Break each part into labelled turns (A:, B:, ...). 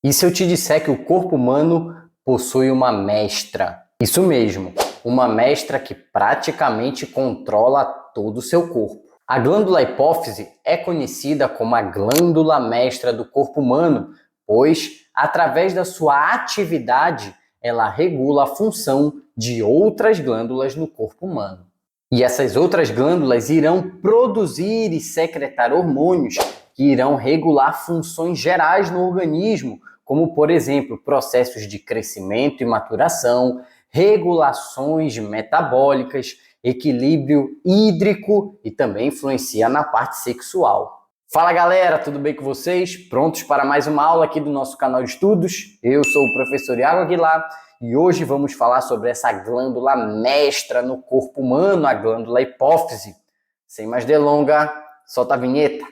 A: E se eu te disser que o corpo humano possui uma mestra? Isso mesmo, uma mestra que praticamente controla todo o seu corpo. A glândula hipófise é conhecida como a glândula mestra do corpo humano, pois, através da sua atividade, ela regula a função de outras glândulas no corpo humano. E essas outras glândulas irão produzir e secretar hormônios que irão regular funções gerais no organismo, como, por exemplo, processos de crescimento e maturação, regulações metabólicas, equilíbrio hídrico e também influencia na parte sexual. Fala galera, tudo bem com vocês? Prontos para mais uma aula aqui do nosso canal de estudos? Eu sou o professor Iago Aguilar e hoje vamos falar sobre essa glândula mestra no corpo humano, a glândula hipófise. Sem mais delongas, solta a vinheta.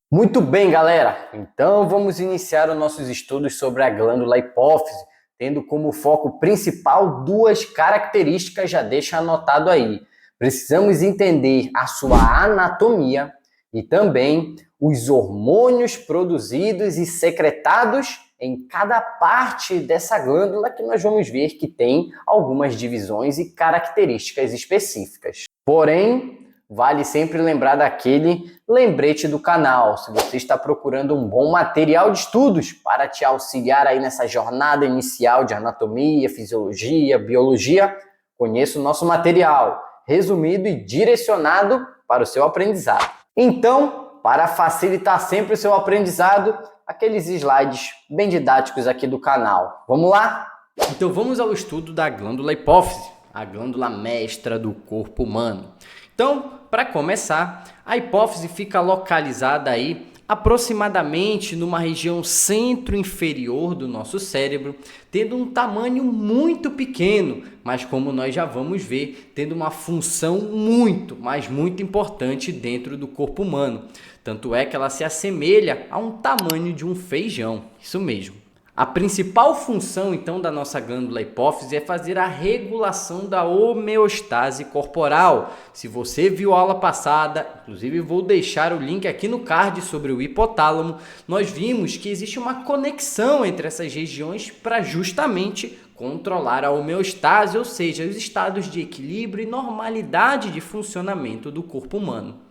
A: Muito bem, galera! Então vamos iniciar os nossos estudos sobre a glândula hipófise, tendo como foco principal duas características, já deixa anotado aí. Precisamos entender a sua anatomia e também os hormônios produzidos e secretados em cada parte dessa glândula, que nós vamos ver que tem algumas divisões e características específicas. Porém, vale sempre lembrar daquele lembrete do canal. Se você está procurando um bom material de estudos para te auxiliar aí nessa jornada inicial de anatomia, fisiologia, biologia, conheça o nosso material, resumido e direcionado para o seu aprendizado. Então, para facilitar sempre o seu aprendizado, aqueles slides bem didáticos aqui do canal. Vamos lá? Então vamos ao estudo da glândula hipófise, a glândula mestra do corpo humano. Então, para começar, a hipófise fica localizada aí aproximadamente numa região centro-inferior do nosso cérebro, tendo um tamanho muito pequeno, mas como nós já vamos ver, tendo uma função muito, mas muito importante dentro do corpo humano. Tanto é que ela se assemelha a um tamanho de um feijão, isso mesmo. A principal função, então, da nossa glândula hipófise é fazer a regulação da homeostase corporal. Se você viu a aula passada, inclusive vou deixar o link aqui no card sobre o hipotálamo, nós vimos que existe uma conexão entre essas regiões para justamente controlar a homeostase, ou seja, os estados de equilíbrio e normalidade de funcionamento do corpo humano.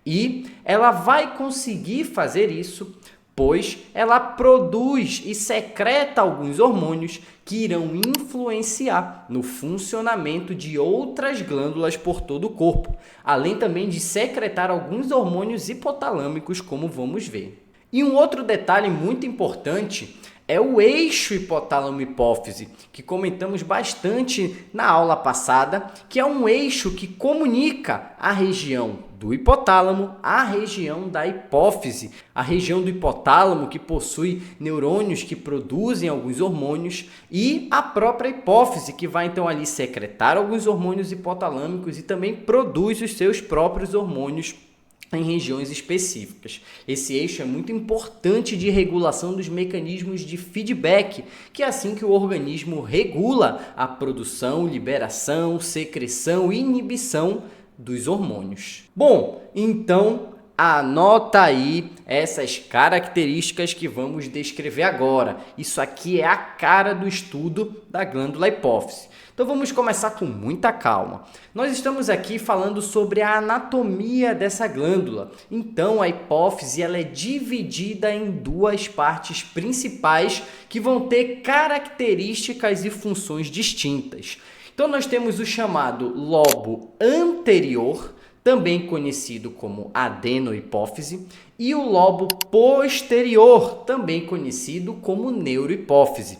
A: E ela vai conseguir fazer isso pois ela produz e secreta alguns hormônios que irão influenciar no funcionamento de outras glândulas por todo o corpo, além também de secretar alguns hormônios hipotalâmicos, como vamos ver. E um outro detalhe muito importante é o eixo hipotálamo-hipófise, que comentamos bastante na aula passada, que é um eixo que comunica a região do hipotálamo à região da hipófise. A região do hipotálamo que possui neurônios que produzem alguns hormônios e a própria hipófise que vai então ali secretar alguns hormônios hipotalâmicos e também produz os seus próprios hormônios em regiões específicas. Esse eixo é muito importante de regulação dos mecanismos de feedback, que é assim que o organismo regula a produção, liberação, secreção e inibição dos hormônios. Bom, então anota aí essas características que vamos descrever agora. Isso aqui é a cara do estudo da glândula hipófise. Então vamos começar com muita calma. Nós estamos aqui falando sobre a anatomia dessa glândula. Então a hipófise ela é dividida em duas partes principais que vão ter características e funções distintas. Então nós temos o chamado lobo anterior, também conhecido como adenohipófise, e o lobo posterior, também conhecido como neurohipófise.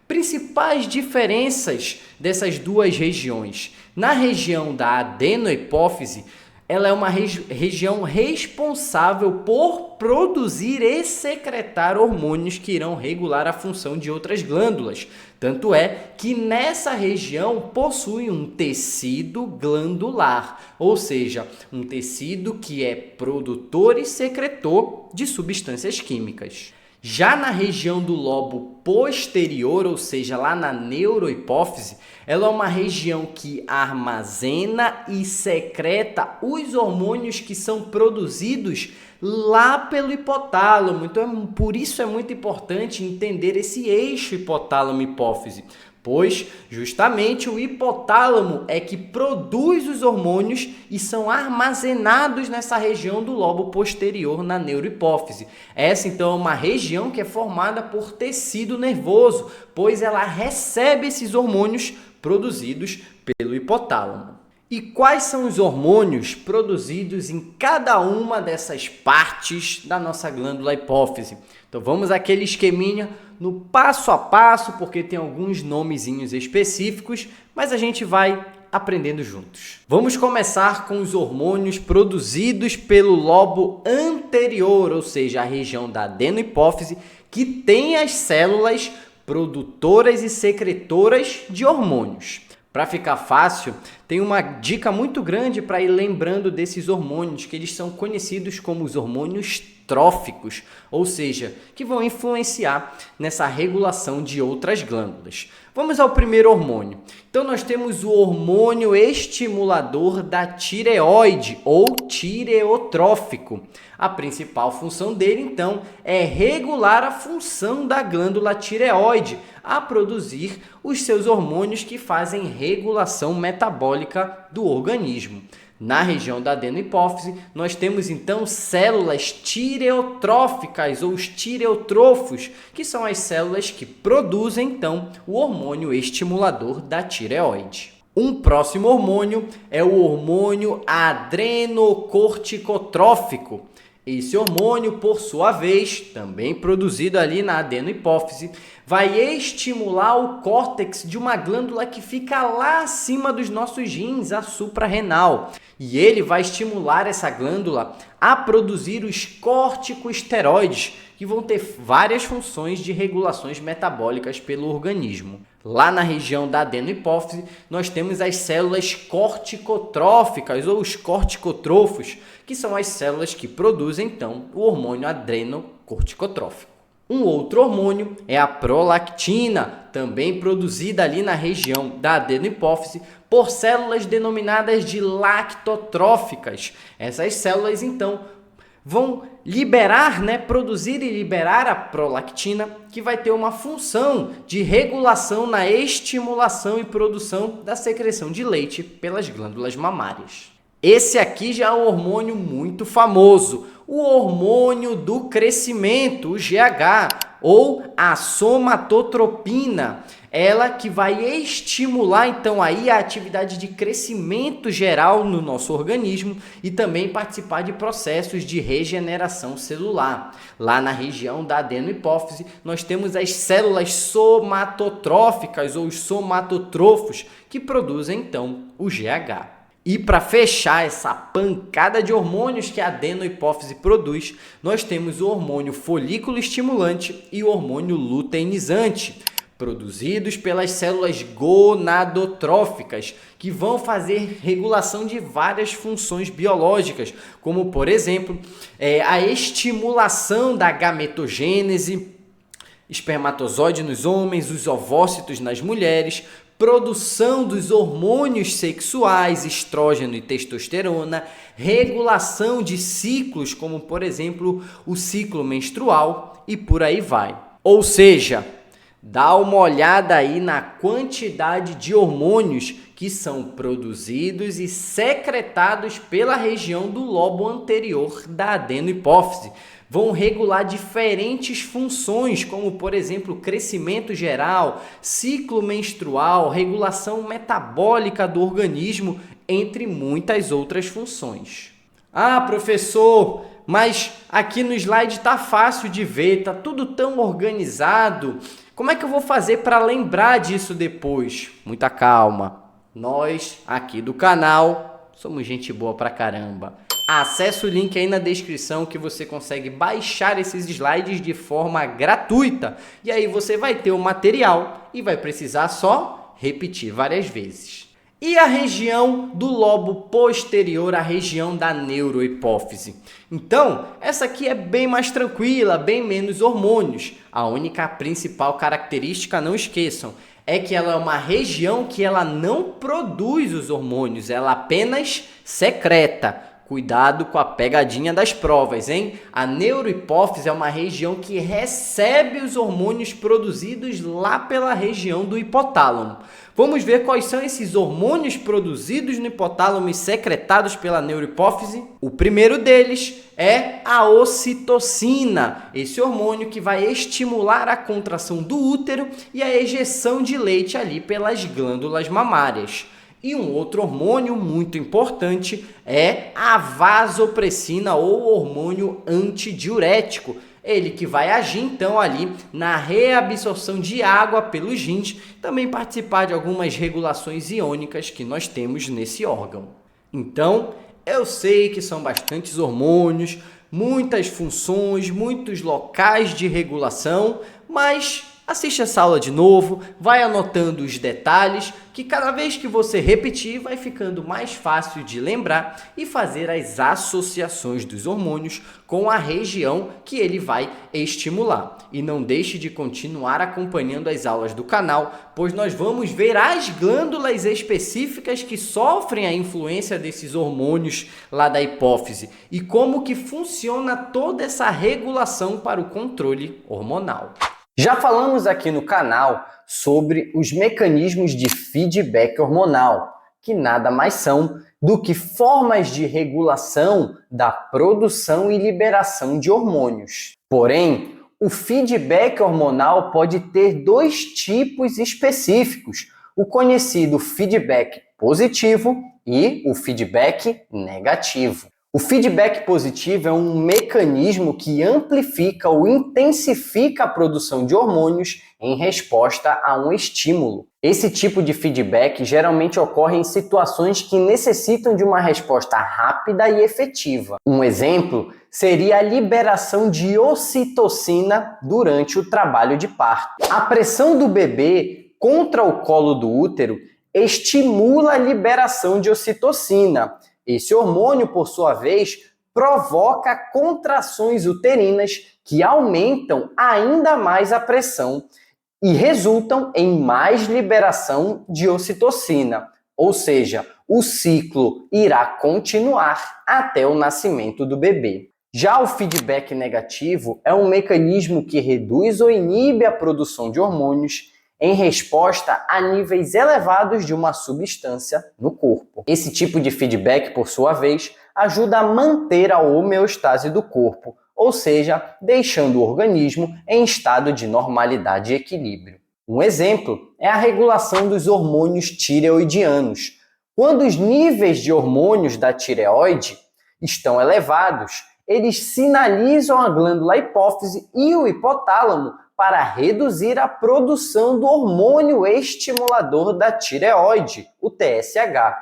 A: Principais diferenças dessas duas regiões. Na região da adenohipófise, ela é uma região responsável por produzir e secretar hormônios que irão regular a função de outras glândulas. Tanto é que nessa região possui um tecido glandular, ou seja, um tecido que é produtor e secretor de substâncias químicas. Já na região do lobo posterior, ou seja, lá na neurohipófise, ela é uma região que armazena e secreta os hormônios que são produzidos lá pelo hipotálamo. Então, por isso é muito importante entender esse eixo hipotálamo-hipófise, pois justamente o hipotálamo é que produz os hormônios e são armazenados nessa região do lobo posterior na neurohipófise. Essa então é uma região que é formada por tecido nervoso, pois ela recebe esses hormônios produzidos pelo hipotálamo. E quais são os hormônios produzidos em cada uma dessas partes da nossa glândula hipófise? Então vamos àquele esqueminha no passo a passo, porque tem alguns nomezinhos específicos, mas a gente vai aprendendo juntos. Vamos começar com os hormônios produzidos pelo lobo anterior, ou seja, a região da adenohipófise, que tem as células produtoras e secretoras de hormônios. Para ficar fácil, tem uma dica muito grande para ir lembrando desses hormônios, que eles são conhecidos como os hormônios tróficos, ou seja, que vão influenciar nessa regulação de outras glândulas. Vamos ao primeiro hormônio. Então nós temos o hormônio estimulador da tireoide ou tireotrófico. A principal função dele, então, é regular a função da glândula tireoide a produzir os seus hormônios que fazem regulação metabólica do organismo. Na região da adenohipófise, nós temos então células tireotróficas ou os tireotrofos, que são as células que produzem então o hormônio estimulador da tireoide. Um próximo hormônio é o hormônio adrenocorticotrófico. Esse hormônio, por sua vez, também produzido ali na adenohipófise, vai estimular o córtex de uma glândula que fica lá acima dos nossos rins, a suprarrenal. E ele vai estimular essa glândula a produzir os corticosteroides, que vão ter várias funções de regulações metabólicas pelo organismo. Lá na região da adenohipófise, nós temos as células corticotróficas ou os corticotrofos, que são as células que produzem, então, o hormônio adrenocorticotrófico. Um outro hormônio é a prolactina, também produzida ali na região da adenohipófise por células denominadas de lactotróficas. Essas células, então, vão produzir e liberar a prolactina, que vai ter uma função de regulação na estimulação e produção da secreção de leite pelas glândulas mamárias. Esse aqui já é um hormônio muito famoso, o hormônio do crescimento, o GH, ou a somatotropina. Ela que vai estimular então aí a atividade de crescimento geral no nosso organismo e também participar de processos de regeneração celular. Lá na região da adenohipófise, nós temos as células somatotróficas ou os somatotrofos que produzem então o GH. E para fechar essa pancada de hormônios que a adenohipófise produz, nós temos o hormônio folículo estimulante e o hormônio luteinizante, produzidos pelas células gonadotróficas, que vão fazer regulação de várias funções biológicas, como, por exemplo, a estimulação da gametogênese, espermatozoide nos homens, os ovócitos nas mulheres, produção dos hormônios sexuais, estrógeno e testosterona, regulação de ciclos, como, por exemplo, o ciclo menstrual e por aí vai. Ou seja, dá uma olhada aí na quantidade de hormônios que são produzidos e secretados pela região do lobo anterior da adenohipófise. Vão regular diferentes funções, como, por exemplo, crescimento geral, ciclo menstrual, regulação metabólica do organismo, entre muitas outras funções. Ah, professor, mas aqui no slide está fácil de ver, está tudo tão organizado. Como é que eu vou fazer para lembrar disso depois? Muita calma. Nós, aqui do canal, somos gente boa pra caramba. Acesse o link aí na descrição que você consegue baixar esses slides de forma gratuita. E aí você vai ter o material e vai precisar só repetir várias vezes. E a região do lobo posterior, a região da neurohipófise. Então, essa aqui é bem mais tranquila, bem menos hormônios. A única principal característica, não esqueçam, é que ela é uma região que ela não produz os hormônios, ela apenas secreta. Cuidado com a pegadinha das provas, hein? A neurohipófise é uma região que recebe os hormônios produzidos lá pela região do hipotálamo. Vamos ver quais são esses hormônios produzidos no hipotálamo e secretados pela neurohipófise? O primeiro deles é a ocitocina, esse hormônio que vai estimular a contração do útero e a ejeção de leite ali pelas glândulas mamárias. E um outro hormônio muito importante é a vasopressina ou hormônio antidiurético. Ele que vai agir então ali na reabsorção de água pelos rins, também participar de algumas regulações iônicas que nós temos nesse órgão. Então, eu sei que são bastantes hormônios, muitas funções, muitos locais de regulação, mas assiste essa aula de novo, vai anotando os detalhes, que cada vez que você repetir vai ficando mais fácil de lembrar e fazer as associações dos hormônios com a região que ele vai estimular. E não deixe de continuar acompanhando as aulas do canal, pois nós vamos ver as glândulas específicas que sofrem a influência desses hormônios lá da hipófise e como que funciona toda essa regulação para o controle hormonal. Já falamos aqui no canal sobre os mecanismos de feedback hormonal, que nada mais são do que formas de regulação da produção e liberação de hormônios. Porém, o feedback hormonal pode ter dois tipos específicos, o conhecido feedback positivo e o feedback negativo. O feedback positivo é um mecanismo que amplifica ou intensifica a produção de hormônios em resposta a um estímulo. Esse tipo de feedback geralmente ocorre em situações que necessitam de uma resposta rápida e efetiva. Um exemplo seria a liberação de ocitocina durante o trabalho de parto. A pressão do bebê contra o colo do útero estimula a liberação de ocitocina. Esse hormônio, por sua vez, provoca contrações uterinas que aumentam ainda mais a pressão e resultam em mais liberação de ocitocina, ou seja, o ciclo irá continuar até o nascimento do bebê. Já o feedback negativo é um mecanismo que reduz ou inibe a produção de hormônios em resposta a níveis elevados de uma substância no corpo. Esse tipo de feedback, por sua vez, ajuda a manter a homeostase do corpo, ou seja, deixando o organismo em estado de normalidade e equilíbrio. Um exemplo é a regulação dos hormônios tireoidianos. Quando os níveis de hormônios da tireoide estão elevados, eles sinalizam a glândula hipófise e o hipotálamo para reduzir a produção do hormônio estimulador da tireoide, o TSH,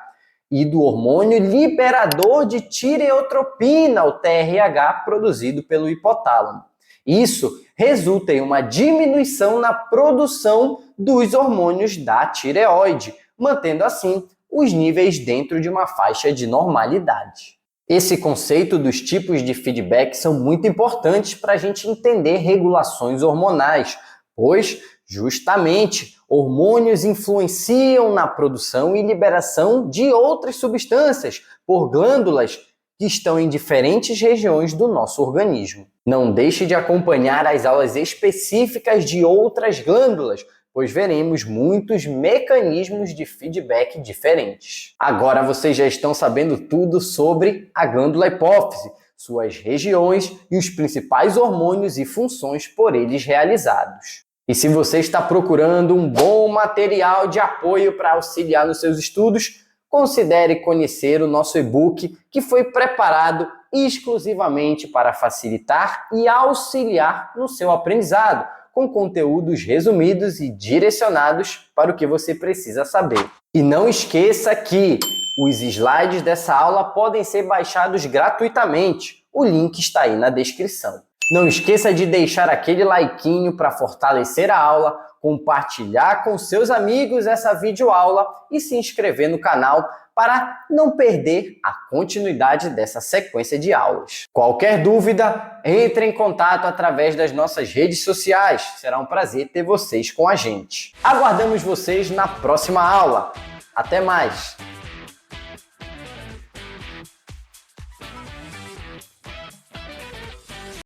A: e do hormônio liberador de tireotropina, o TRH, produzido pelo hipotálamo. Isso resulta em uma diminuição na produção dos hormônios da tireoide, mantendo assim os níveis dentro de uma faixa de normalidade. Esse conceito dos tipos de feedback são muito importantes para a gente entender regulações hormonais, pois, justamente, hormônios influenciam na produção e liberação de outras substâncias por glândulas que estão em diferentes regiões do nosso organismo. Não deixe de acompanhar as aulas específicas de outras glândulas, pois veremos muitos mecanismos de feedback diferentes. Agora vocês já estão sabendo tudo sobre a glândula hipófise, suas regiões e os principais hormônios e funções por eles realizados. E se você está procurando um bom material de apoio para auxiliar nos seus estudos, considere conhecer o nosso e-book que foi preparado exclusivamente para facilitar e auxiliar no seu aprendizado, com conteúdos resumidos e direcionados para o que você precisa saber. E não esqueça que os slides dessa aula podem ser baixados gratuitamente. O link está aí na descrição. Não esqueça de deixar aquele likeinho para fortalecer a aula, compartilhar com seus amigos essa videoaula e se inscrever no canal para não perder a continuidade dessa sequência de aulas. Qualquer dúvida, entre em contato através das nossas redes sociais. Será um prazer ter vocês com a gente. Aguardamos vocês na próxima aula. Até mais!